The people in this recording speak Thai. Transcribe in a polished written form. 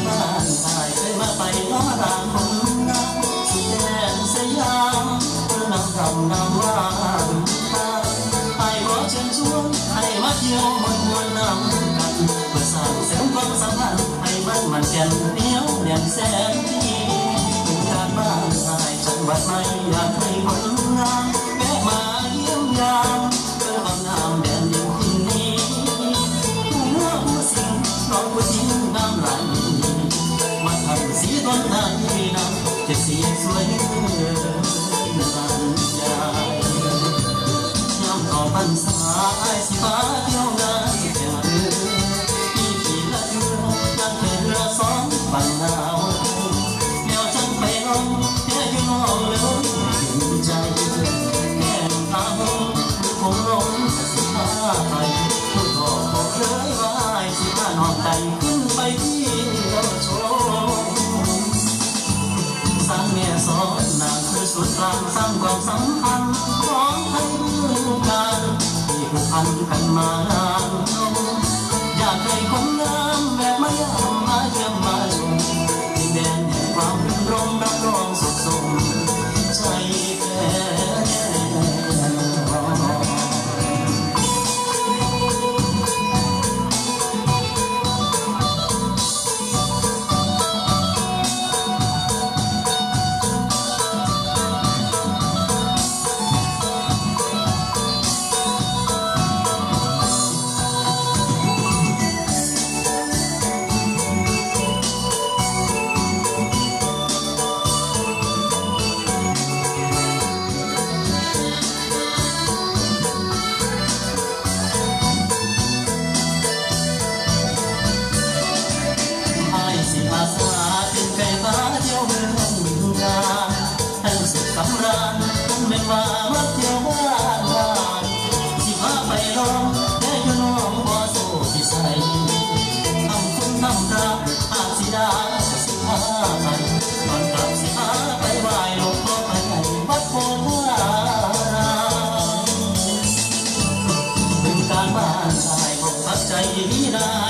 บ้านชายเคยมาไปล้อรางคนงามสุดแดนสยามเพื่อนำคำนำว่าไอ้ขอเชิญชวนให้มาเที่ยวมวนนำกันเพื่อสร้างเสริมความสัมพันธ์ให้มันแก่นเหนียวแน่นแสนดีเป็นการบ้านชายจังหวัดไม่อยากให้คนงามแวะมาเยี่ยมยามเพื่อบำนามแดนดินที่นี้ผู้สิ่งน้องผู้ทิ้งน้ำไหลมาทำสีต้นไม้น้ำจะสีสวยเมื่อบานยายย้ำต่อพรรษาไอ้สิฟ้าเที่ยวงานแข่งเรือมีขี่ละเรือนั่งแข่งเรือสองฝั่งหนาวแล้วจังไปลงแค่อยู่น้องเลยถึงใจแก้มตาหงคงลงสิฟ้าไปทุกข้อบอกเลยว่าไอ้สิฟ้านอนไต่ขึ้นไปที่ชมสร้างแม่สอนนางคือสุดกลางสร้างความสัมพันธ์ของไทยร่วมกันที่ผูกพันกันมานานอยากให้คนงามแบบมายามมาเยี่ยมมาชมดินแดนแห่งความรื่นรมรับรองสุขสมใจแท้อาสาเป็นไก่ฟ้าเที่ยวเมืองบึงกาฬให้สุขสำราญคนเป็นว่ามาเที่ยวบ้านบ้านสิพาไปลองแค่อยู่น้องบ่โซ่พิสัยทำคุณทำรักอาสิดาสิพาไปตอนกลับสิพาไปไหว้หลวงพ่อไปไหนวัดโพธารามเป็นการบ้านชายบอกพักใจดีได้